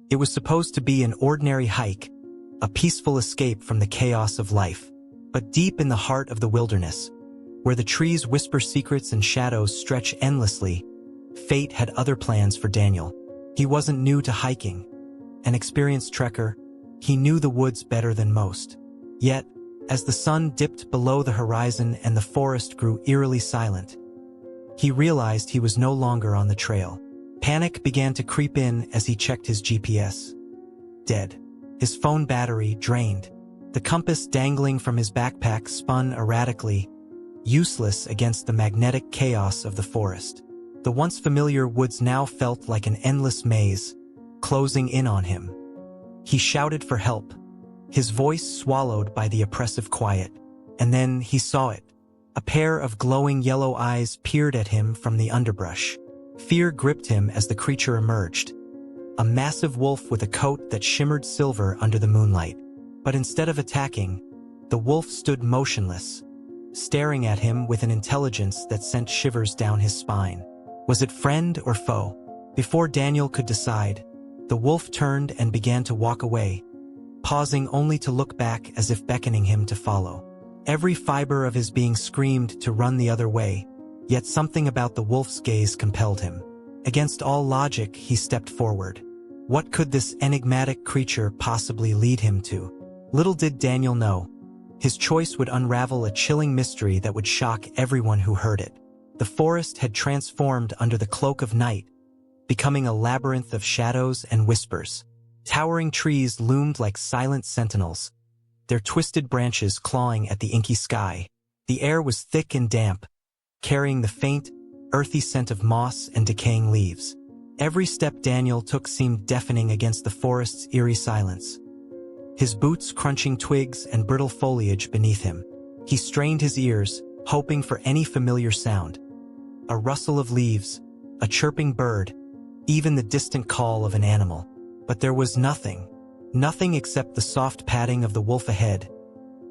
It was supposed to be an ordinary hike, a peaceful escape from the chaos of life. But deep in the heart of the wilderness, where the trees whisper secrets and shadows stretch endlessly, fate had other plans for Daniel. He wasn't new to hiking. An experienced trekker, he knew the woods better than most. Yet, as the sun dipped below the horizon and the forest grew eerily silent, he realized he was no longer on the trail. Panic began to creep in as he checked his GPS. Dead. His phone battery drained. The compass dangling from his backpack spun erratically, useless against the magnetic chaos of the forest. The once familiar woods now felt like an endless maze, closing in on him. He shouted for help, his voice swallowed by the oppressive quiet. And then he saw it. A pair of glowing yellow eyes peered at him from the underbrush. Fear gripped him as the creature emerged. A massive wolf with a coat that shimmered silver under the moonlight. But instead of attacking, the wolf stood motionless, staring at him with an intelligence that sent shivers down his spine. Was it friend or foe? Before Daniel could decide, the wolf turned and began to walk away, pausing only to look back as if beckoning him to follow. Every fiber of his being screamed to run the other way, yet something about the wolf's gaze compelled him. Against all logic, he stepped forward. What could this enigmatic creature possibly lead him to? Little did Daniel know, his choice would unravel a chilling mystery that would shock everyone who heard it. The forest had transformed under the cloak of night, becoming a labyrinth of shadows and whispers. Towering trees loomed like silent sentinels, their twisted branches clawing at the inky sky. The air was thick and damp, carrying the faint, earthy scent of moss and decaying leaves. Every step Daniel took seemed deafening against the forest's eerie silence, his boots crunching twigs and brittle foliage beneath him. He strained his ears, hoping for any familiar sound. A rustle of leaves, a chirping bird, even the distant call of an animal. But there was nothing. Nothing except the soft padding of the wolf ahead,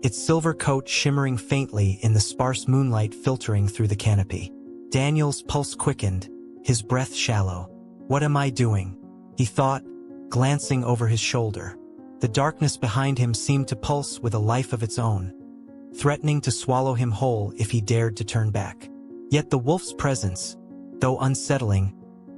its silver coat shimmering faintly in the sparse moonlight filtering through the canopy. Daniel's pulse quickened, his breath shallow. What am I doing? He thought, glancing over his shoulder. The darkness behind him seemed to pulse with a life of its own, threatening to swallow him whole if he dared to turn back. Yet the wolf's presence, though unsettling,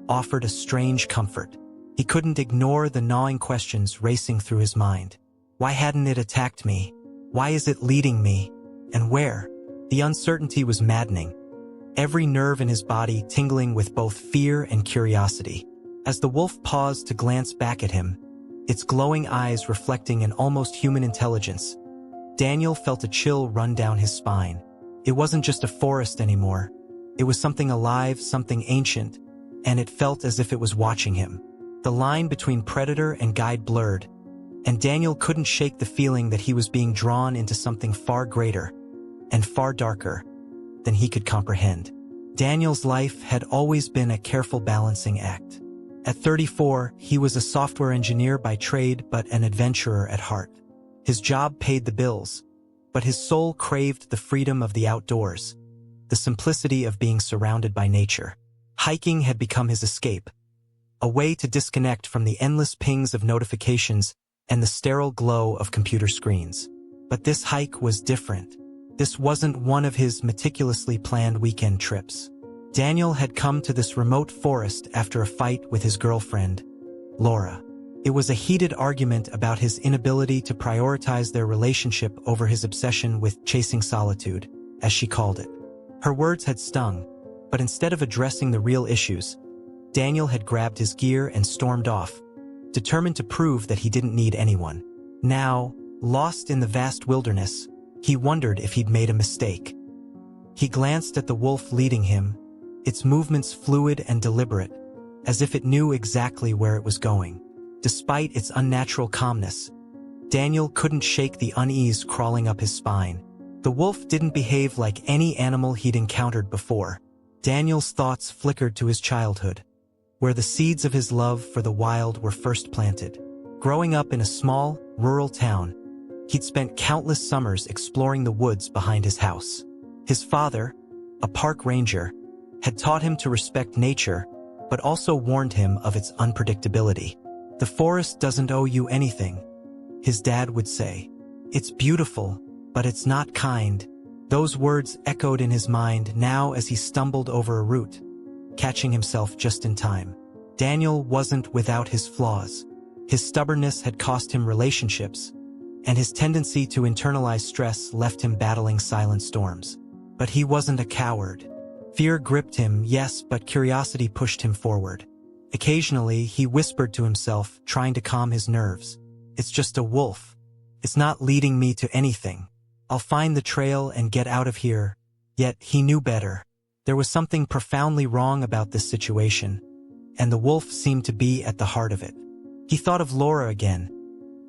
offered a strange comfort. He couldn't ignore the gnawing questions racing through his mind. Why hadn't it attacked me? Why is it leading me? And where? The uncertainty was maddening, every nerve in his body tingling with both fear and curiosity. As the wolf paused to glance back at him, its glowing eyes reflecting an almost human intelligence, Daniel felt a chill run down his spine. It wasn't just a forest anymore. It was something alive, something ancient, and it felt as if it was watching him. The line between predator and guide blurred, and Daniel couldn't shake the feeling that he was being drawn into something far greater and far darker than he could comprehend. Daniel's life had always been a careful balancing act. At 34, he was a software engineer by trade but an adventurer at heart. His job paid the bills, but his soul craved the freedom of the outdoors, the simplicity of being surrounded by nature. Hiking had become his escape, a way to disconnect from the endless pings of notifications and the sterile glow of computer screens. But this hike was different. This wasn't one of his meticulously planned weekend trips. Daniel had come to this remote forest after a fight with his girlfriend, Laura. It was a heated argument about his inability to prioritize their relationship over his obsession with chasing solitude, as she called it. Her words had stung, but instead of addressing the real issues, Daniel had grabbed his gear and stormed off, determined to prove that he didn't need anyone. Now, lost in the vast wilderness, he wondered if he'd made a mistake. He glanced at the wolf leading him, its movements fluid and deliberate, as if it knew exactly where it was going. Despite its unnatural calmness, Daniel couldn't shake the unease crawling up his spine. The wolf didn't behave like any animal he'd encountered before. Daniel's thoughts flickered to his childhood, where the seeds of his love for the wild were first planted. Growing up in a small, rural town, he'd spent countless summers exploring the woods behind his house. His father, a park ranger, had taught him to respect nature, but also warned him of its unpredictability. "The forest doesn't owe you anything," his dad would say. "It's beautiful, but it's not kind." Those words echoed in his mind now as he stumbled over a root, catching himself just in time. Daniel wasn't without his flaws. His stubbornness had cost him relationships, and his tendency to internalize stress left him battling silent storms. But he wasn't a coward. Fear gripped him, yes, but curiosity pushed him forward. Occasionally, he whispered to himself, trying to calm his nerves. "It's just a wolf. It's not leading me to anything. I'll find the trail and get out of here." Yet he knew better. There was something profoundly wrong about this situation, and the wolf seemed to be at the heart of it. He thought of Laura again,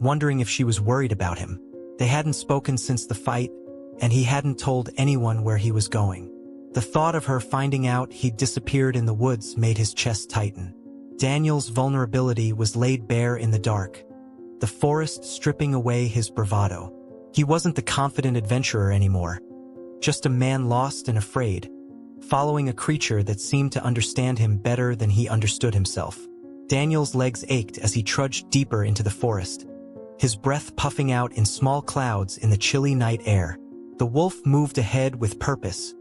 wondering if she was worried about him. They hadn't spoken since the fight, and he hadn't told anyone where he was going. The thought of her finding out he'd disappeared in the woods made his chest tighten. Daniel's vulnerability was laid bare in the dark, the forest stripping away his bravado. He wasn't the confident adventurer anymore, just a man lost and afraid, following a creature that seemed to understand him better than he understood himself. Daniel's legs ached as he trudged deeper into the forest, his breath puffing out in small clouds in the chilly night air. The wolf moved ahead with purpose,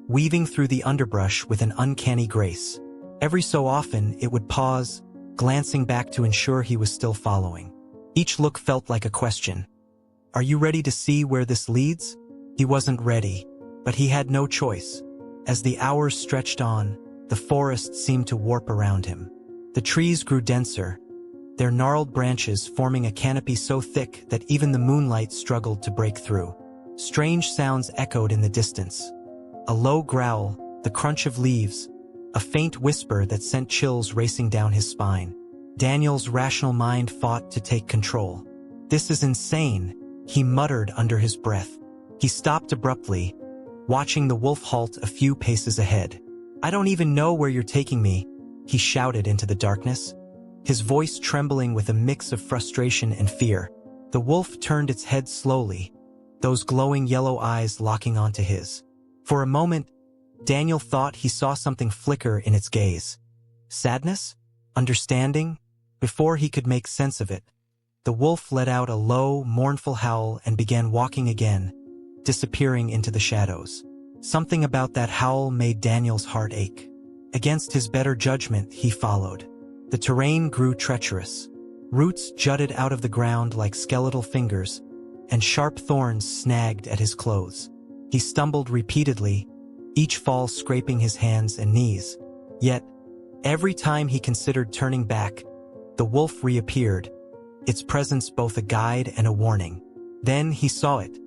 weaving through the underbrush with an uncanny grace. Every so often, it would pause, glancing back to ensure he was still following. Each look felt like a question. "Are you ready to see where this leads?" He wasn't ready, but he had no choice. As the hours stretched on, the forest seemed to warp around him. The trees grew denser, their gnarled branches forming a canopy so thick that even the moonlight struggled to break through. Strange sounds echoed in the distance. A low growl, the crunch of leaves, a faint whisper that sent chills racing down his spine. Daniel's rational mind fought to take control. "This is insane," he muttered under his breath. He stopped abruptly, watching the wolf halt a few paces ahead. "I don't even know where you're taking me," he shouted into the darkness, his voice trembling with a mix of frustration and fear. The wolf turned its head slowly, those glowing yellow eyes locking onto his. For a moment, Daniel thought he saw something flicker in its gaze. Sadness? Understanding? Before he could make sense of it, the wolf let out a low, mournful howl and began walking again, disappearing into the shadows. Something about that howl made Daniel's heart ache. Against his better judgment, he followed. The terrain grew treacherous. Roots jutted out of the ground like skeletal fingers, and sharp thorns snagged at his clothes. He stumbled repeatedly, each fall scraping his hands and knees. Yet, every time he considered turning back, the wolf reappeared, its presence both a guide and a warning. Then he saw it,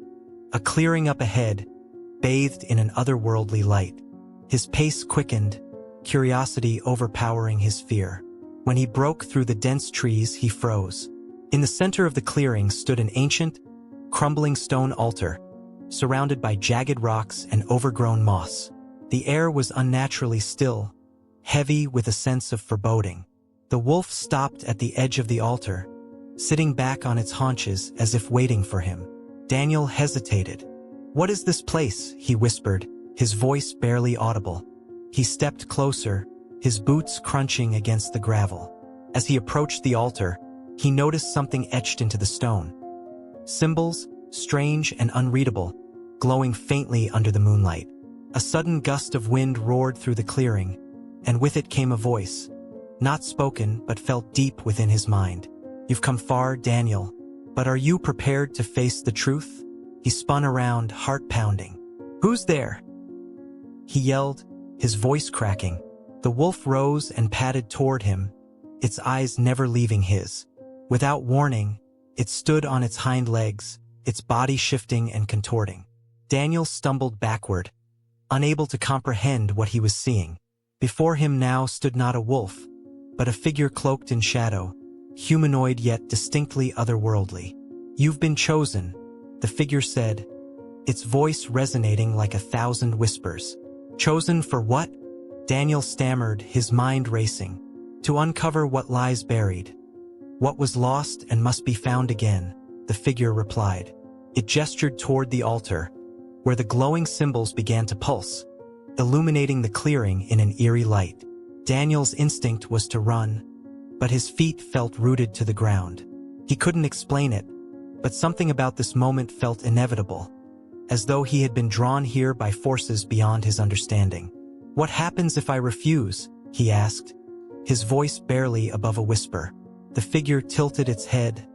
a clearing up ahead, bathed in an otherworldly light. His pace quickened, curiosity overpowering his fear. When he broke through the dense trees, he froze. In the center of the clearing stood an ancient, crumbling stone altar, surrounded by jagged rocks and overgrown moss. The air was unnaturally still, heavy with a sense of foreboding. The wolf stopped at the edge of the altar, sitting back on its haunches as if waiting for him. Daniel hesitated. "What is this place?" he whispered, his voice barely audible. He stepped closer, his boots crunching against the gravel. As he approached the altar, he noticed something etched into the stone. Symbols, strange and unreadable, glowing faintly under the moonlight. A sudden gust of wind roared through the clearing, and with it came a voice, not spoken but felt deep within his mind. "You've come far, Daniel, but are you prepared to face the truth?" He spun around, heart pounding. "Who's there?" he yelled, his voice cracking. The wolf rose and padded toward him, its eyes never leaving his. Without warning, it stood on its hind legs, its body shifting and contorting. Daniel stumbled backward, unable to comprehend what he was seeing. Before him now stood not a wolf, but a figure cloaked in shadow, humanoid yet distinctly otherworldly. "You've been chosen," the figure said, its voice resonating like 1,000 whispers. "Chosen for what?" Daniel stammered, his mind racing. "To uncover what lies buried. What was lost and must be found again," the figure replied. It gestured toward the altar, where the glowing symbols began to pulse, illuminating the clearing in an eerie light. Daniel's instinct was to run, but his feet felt rooted to the ground. He couldn't explain it, but something about this moment felt inevitable, as though he had been drawn here by forces beyond his understanding. "What happens if I refuse?" he asked, his voice barely above a whisper. The figure tilted its head,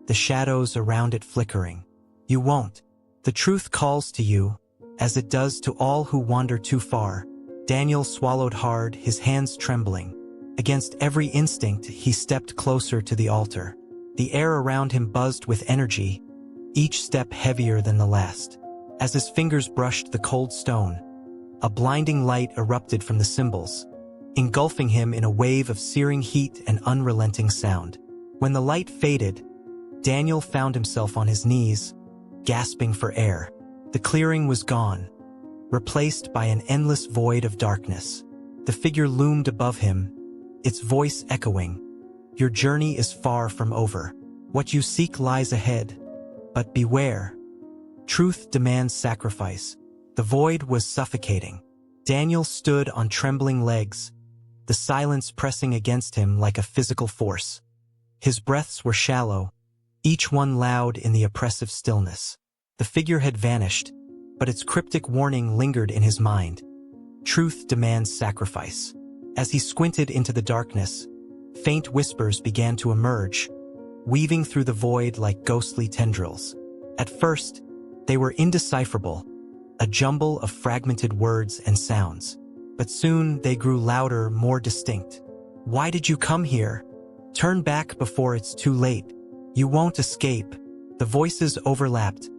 the shadows around it flickering. "You won't. The truth calls to you, as it does to all who wander too far." Daniel swallowed hard, his hands trembling. Against every instinct, he stepped closer to the altar. The air around him buzzed with energy, each step heavier than the last. As his fingers brushed the cold stone, a blinding light erupted from the symbols, engulfing him in a wave of searing heat and unrelenting sound. When the light faded, Daniel found himself on his knees, gasping for air. The clearing was gone, replaced by an endless void of darkness. The figure loomed above him, its voice echoing, "Your journey is far from over. What you seek lies ahead, but beware. Truth demands sacrifice." The void was suffocating. Daniel stood on trembling legs, the silence pressing against him like a physical force. His breaths were shallow, each one loud in the oppressive stillness. The figure had vanished, but its cryptic warning lingered in his mind. Truth demands sacrifice. As he squinted into the darkness, faint whispers began to emerge, weaving through the void like ghostly tendrils. At first, they were indecipherable, a jumble of fragmented words and sounds. But soon they grew louder, more distinct. "Why did you come here? Turn back before it's too late. You won't escape." The voices overlapped,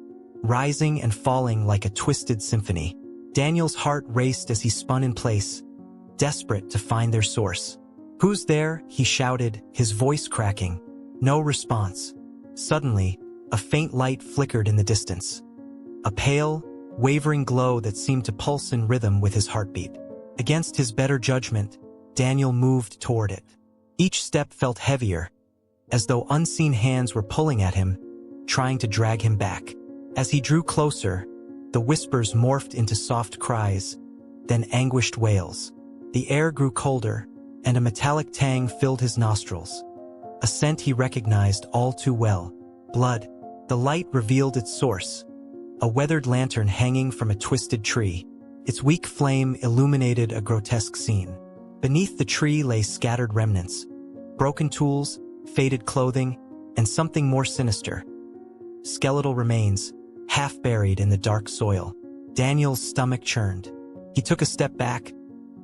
rising and falling like a twisted symphony. Daniel's heart raced as he spun in place, desperate to find their source. "Who's there?" he shouted, his voice cracking. No response. Suddenly, a faint light flickered in the distance. A pale, wavering glow that seemed to pulse in rhythm with his heartbeat. Against his better judgment, Daniel moved toward it. Each step felt heavier, as though unseen hands were pulling at him, trying to drag him back. As he drew closer, the whispers morphed into soft cries, then anguished wails. The air grew colder, and a metallic tang filled his nostrils. A scent he recognized all too well. Blood. The light revealed its source, a weathered lantern hanging from a twisted tree. Its weak flame illuminated a grotesque scene. Beneath the tree lay scattered remnants, broken tools, faded clothing, and something more sinister. Skeletal remains, half buried in the dark soil. Daniel's stomach churned. He took a step back,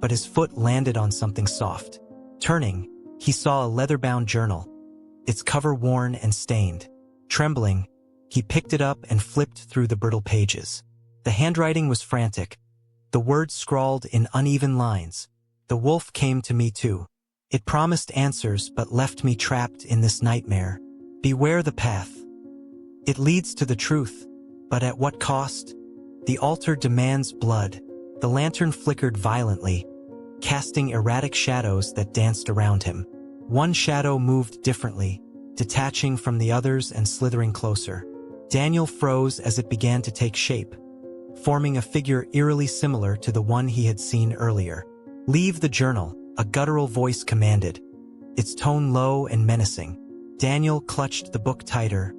but his foot landed on something soft. Turning, he saw a leather-bound journal, its cover worn and stained. Trembling, he picked it up and flipped through the brittle pages. The handwriting was frantic, the words scrawled in uneven lines. "The wolf came to me too. It promised answers but left me trapped in this nightmare. Beware the path. It leads to the truth, but at what cost? The altar demands blood." The lantern flickered violently, casting erratic shadows that danced around him. One shadow moved differently, detaching from the others and slithering closer. Daniel froze as it began to take shape, forming a figure eerily similar to the one he had seen earlier. "Leave the journal," a guttural voice commanded, its tone low and menacing. Daniel clutched the book tighter,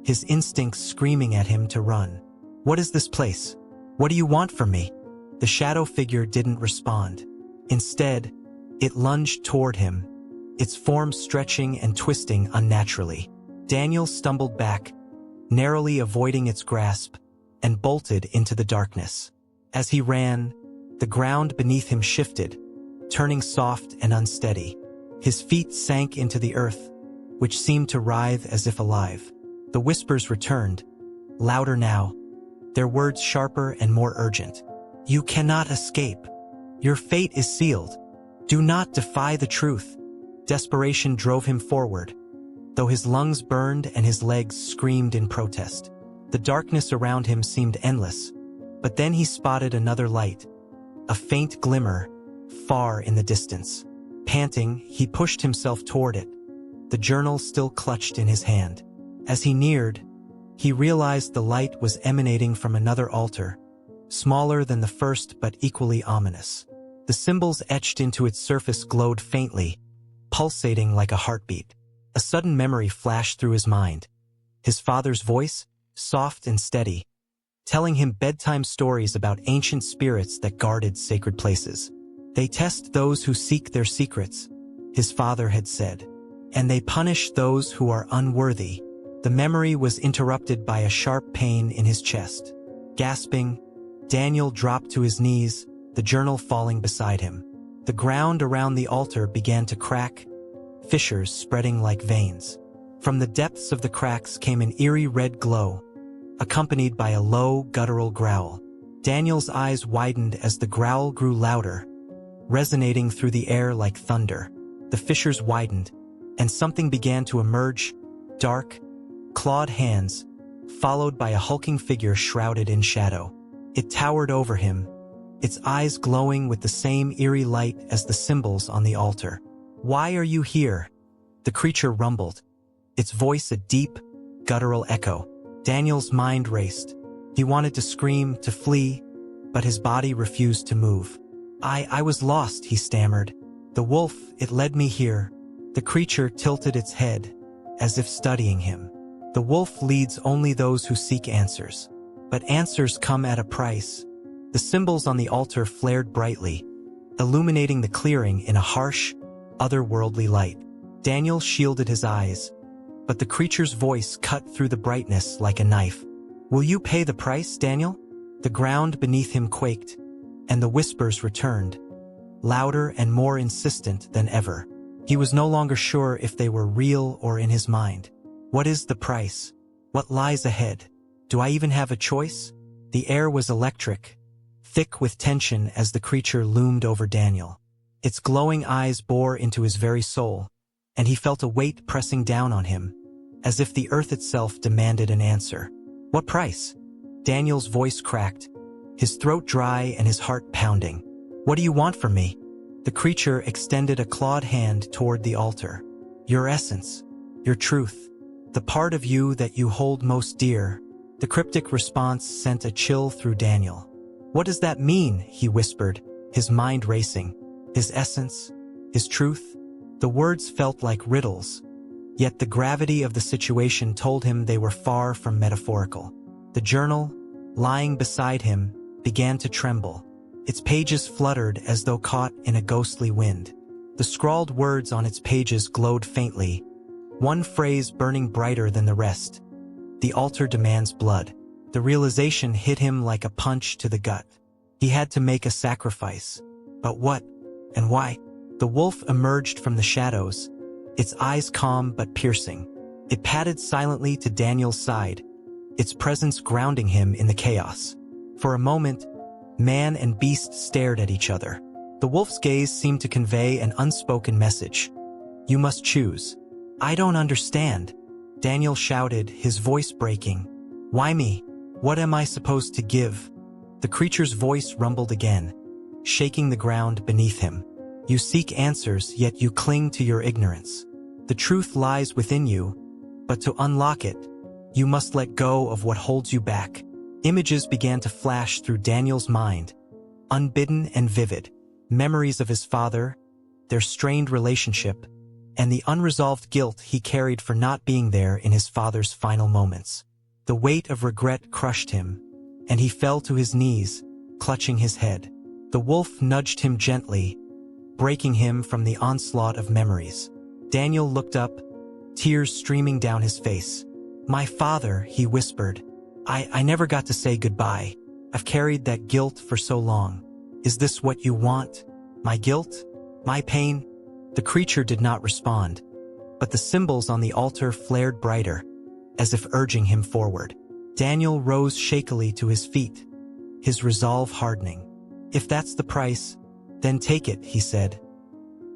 his instincts screaming at him to run. "What is this place? What do you want from me?" The shadow figure didn't respond. Instead, it lunged toward him, its form stretching and twisting unnaturally. Daniel stumbled back, narrowly avoiding its grasp, and bolted into the darkness. As he ran, the ground beneath him shifted, turning soft and unsteady. His feet sank into the earth, which seemed to writhe as if alive. The whispers returned, louder now, their words sharper and more urgent. "You cannot escape. Your fate is sealed. Do not defy the truth." Desperation drove him forward, though his lungs burned and his legs screamed in protest. The darkness around him seemed endless, but then he spotted another light, a faint glimmer, far in the distance. Panting, he pushed himself toward it, the journal still clutched in his hand. As he neared, he realized the light was emanating from another altar, smaller than the first but equally ominous. The symbols etched into its surface glowed faintly, pulsating like a heartbeat. A sudden memory flashed through his mind. His father's voice, soft and steady, telling him bedtime stories about ancient spirits that guarded sacred places. "They test those who seek their secrets," his father had said, "and they punish those who are unworthy." The memory was interrupted by a sharp pain in his chest. Gasping, Daniel dropped to his knees, the journal falling beside him. The ground around the altar began to crack, fissures spreading like veins. From the depths of the cracks came an eerie red glow, accompanied by a low, guttural growl. Daniel's eyes widened as the growl grew louder, resonating through the air like thunder. The fissures widened, and something began to emerge, dark, clawed hands, followed by a hulking figure shrouded in shadow. It towered over him, its eyes glowing with the same eerie light as the symbols on the altar. "Why are you here?" the creature rumbled, its voice a deep, guttural echo. Daniel's mind raced. He wanted to scream, to flee, but his body refused to move. I was lost," he stammered. "The wolf, it led me here." The creature tilted its head, as if studying him. "The wolf leads only those who seek answers. But answers come at a price." The symbols on the altar flared brightly, illuminating the clearing in a harsh, otherworldly light. Daniel shielded his eyes, but the creature's voice cut through the brightness like a knife. "Will you pay the price, Daniel?" The ground beneath him quaked, and the whispers returned, louder and more insistent than ever. He was no longer sure if they were real or in his mind. "What is the price? What lies ahead? Do I even have a choice?" The air was electric, thick with tension as the creature loomed over Daniel. Its glowing eyes bore into his very soul, and he felt a weight pressing down on him, as if the earth itself demanded an answer. "What price?" Daniel's voice cracked, his throat dry and his heart pounding. "What do you want from me?" The creature extended a clawed hand toward the altar. "Your essence, your truth, the part of you that you hold most dear." The cryptic response sent a chill through Daniel. "What does that mean?" he whispered, his mind racing. His essence, his truth? The words felt like riddles, yet the gravity of the situation told him they were far from metaphorical. The journal, lying beside him, began to tremble. Its pages fluttered as though caught in a ghostly wind. The scrawled words on its pages glowed faintly, one phrase burning brighter than the rest. "The altar demands blood." The realization hit him like a punch to the gut. He had to make a sacrifice. But what? And why? The wolf emerged from the shadows, its eyes calm but piercing. It padded silently to Daniel's side, its presence grounding him in the chaos. For a moment, man and beast stared at each other. The wolf's gaze seemed to convey an unspoken message. "You must choose." "I don't understand," Daniel shouted, his voice breaking. "Why me? What am I supposed to give?" The creature's voice rumbled again, shaking the ground beneath him. "You seek answers, yet you cling to your ignorance. The truth lies within you, but to unlock it, you must let go of what holds you back." Images began to flash through Daniel's mind, unbidden and vivid. Memories of his father, their strained relationship, and the unresolved guilt he carried for not being there in his father's final moments. The weight of regret crushed him, and he fell to his knees, clutching his head. The wolf nudged him gently, breaking him from the onslaught of memories. Daniel looked up, tears streaming down his face. "My father," he whispered. I never got to say goodbye. I've carried that guilt for so long. Is this what you want? My guilt? My pain?" The creature did not respond, but the symbols on the altar flared brighter, as if urging him forward. Daniel rose shakily to his feet, his resolve hardening. "If that's the price, then take it," he said,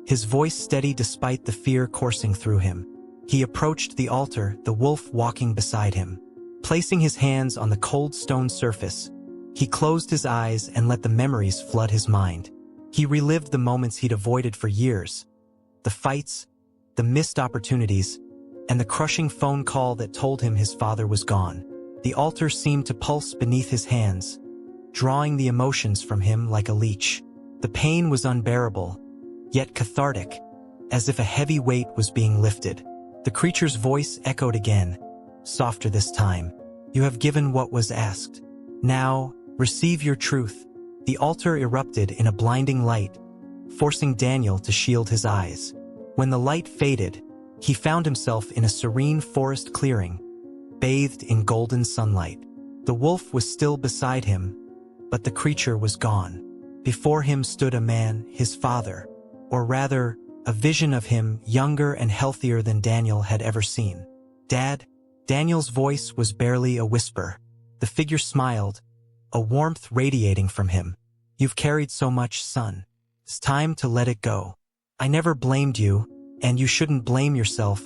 his voice steady despite the fear coursing through him. He approached the altar, the wolf walking beside him. Placing his hands on the cold stone surface, he closed his eyes and let the memories flood his mind. He relived the moments he'd avoided for years, the fights, the missed opportunities, and the crushing phone call that told him his father was gone. The altar seemed to pulse beneath his hands, drawing the emotions from him like a leech. The pain was unbearable, yet cathartic, as if a heavy weight was being lifted. The creature's voice echoed again, softer this time. You have given what was asked. Now, receive your truth. The altar erupted in a blinding light, forcing Daniel to shield his eyes. When the light faded, he found himself in a serene forest clearing, bathed in golden sunlight. The wolf was still beside him, but the creature was gone. Before him stood a man, his father, or rather, a vision of him younger and healthier than Daniel had ever seen. "Dad?" Daniel's voice was barely a whisper. The figure smiled, a warmth radiating from him. "You've carried so much, son. It's time to let it go. I never blamed you, and you shouldn't blame yourself."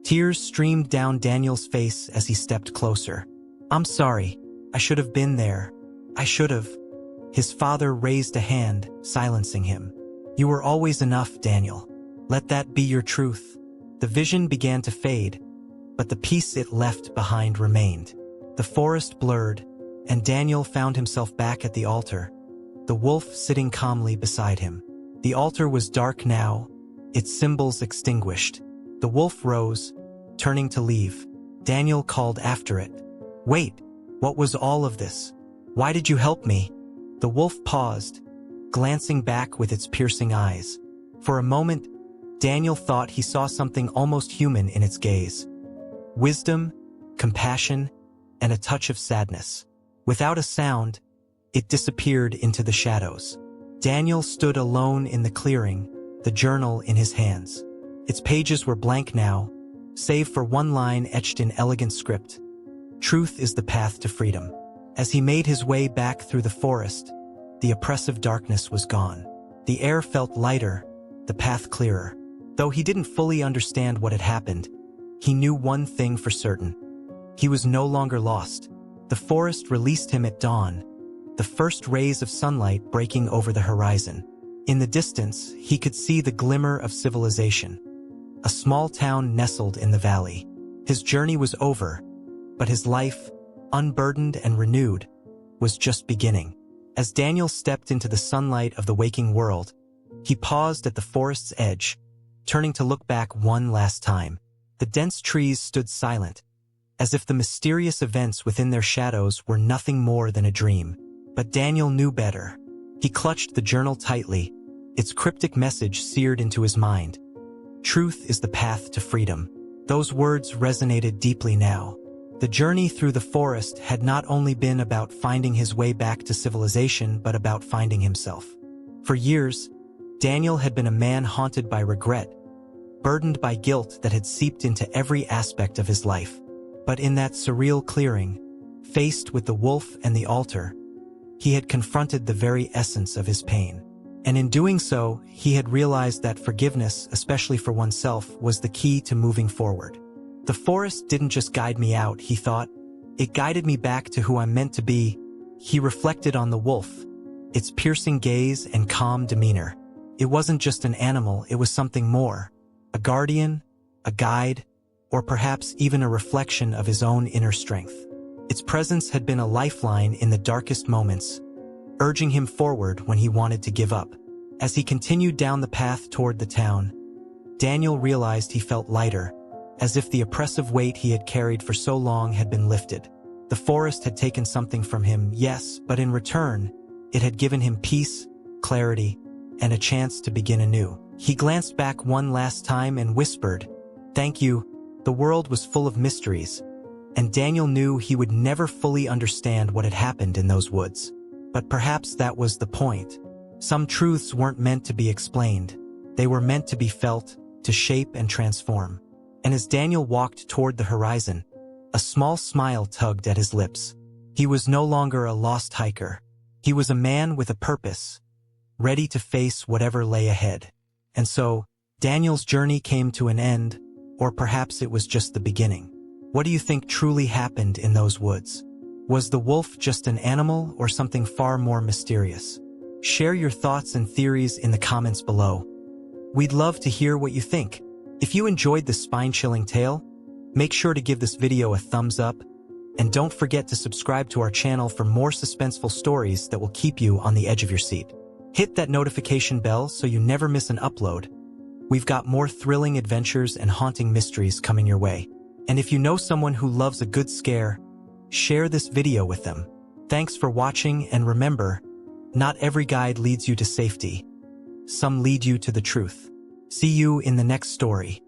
Tears streamed down Daniel's face as he stepped closer. "I'm sorry. I should have been there. I should have." His father raised a hand, silencing him. "You were always enough, Daniel. Let that be your truth." The vision began to fade, but the peace it left behind remained. The forest blurred, and Daniel found himself back at the altar, the wolf sitting calmly beside him. The altar was dark now, its symbols extinguished. The wolf rose, turning to leave. Daniel called after it. "Wait, what was all of this? Why did you help me?" The wolf paused, glancing back with its piercing eyes. For a moment, Daniel thought he saw something almost human in its gaze. Wisdom, compassion, and a touch of sadness. Without a sound, it disappeared into the shadows. Daniel stood alone in the clearing, the journal in his hands. Its pages were blank now, save for one line etched in elegant script. "Truth is the path to freedom." As he made his way back through the forest, the oppressive darkness was gone. The air felt lighter, the path clearer. Though he didn't fully understand what had happened, he knew one thing for certain. He was no longer lost. The forest released him at dawn, the first rays of sunlight breaking over the horizon. In the distance, he could see the glimmer of civilization, a small town nestled in the valley. His journey was over, but his life, unburdened and renewed, was just beginning. As Daniel stepped into the sunlight of the waking world, he paused at the forest's edge, turning to look back one last time. The dense trees stood silent, as if the mysterious events within their shadows were nothing more than a dream. But Daniel knew better. He clutched the journal tightly, its cryptic message seared into his mind. "Truth is the path to freedom." Those words resonated deeply now. The journey through the forest had not only been about finding his way back to civilization, but about finding himself. For years, Daniel had been a man haunted by regret, burdened by guilt that had seeped into every aspect of his life. But in that surreal clearing, faced with the wolf and the altar, he had confronted the very essence of his pain. And in doing so, he had realized that forgiveness, especially for oneself, was the key to moving forward. The forest didn't just guide me out, he thought. It guided me back to who I'm meant to be. He reflected on the wolf, its piercing gaze and calm demeanor. It wasn't just an animal, it was something more. A guardian, a guide, or perhaps even a reflection of his own inner strength. Its presence had been a lifeline in the darkest moments, urging him forward when he wanted to give up. As he continued down the path toward the town, Daniel realized he felt lighter, as if the oppressive weight he had carried for so long had been lifted. The forest had taken something from him, yes, but in return, it had given him peace, clarity, and a chance to begin anew. He glanced back one last time and whispered, "Thank you." The world was full of mysteries, and Daniel knew he would never fully understand what had happened in those woods. But perhaps that was the point. Some truths weren't meant to be explained. They were meant to be felt, to shape and transform. And as Daniel walked toward the horizon, a small smile tugged at his lips. He was no longer a lost hiker. He was a man with a purpose, ready to face whatever lay ahead. And so, Daniel's journey came to an end, or perhaps it was just the beginning. What do you think truly happened in those woods? Was the wolf just an animal or something far more mysterious? Share your thoughts and theories in the comments below. We'd love to hear what you think. If you enjoyed this spine-chilling tale, make sure to give this video a thumbs up, and don't forget to subscribe to our channel for more suspenseful stories that will keep you on the edge of your seat. Hit that notification bell so you never miss an upload. We've got more thrilling adventures and haunting mysteries coming your way. And if you know someone who loves a good scare, share this video with them. Thanks for watching, and remember, not every guide leads you to safety. Some lead you to the truth. See you in the next story.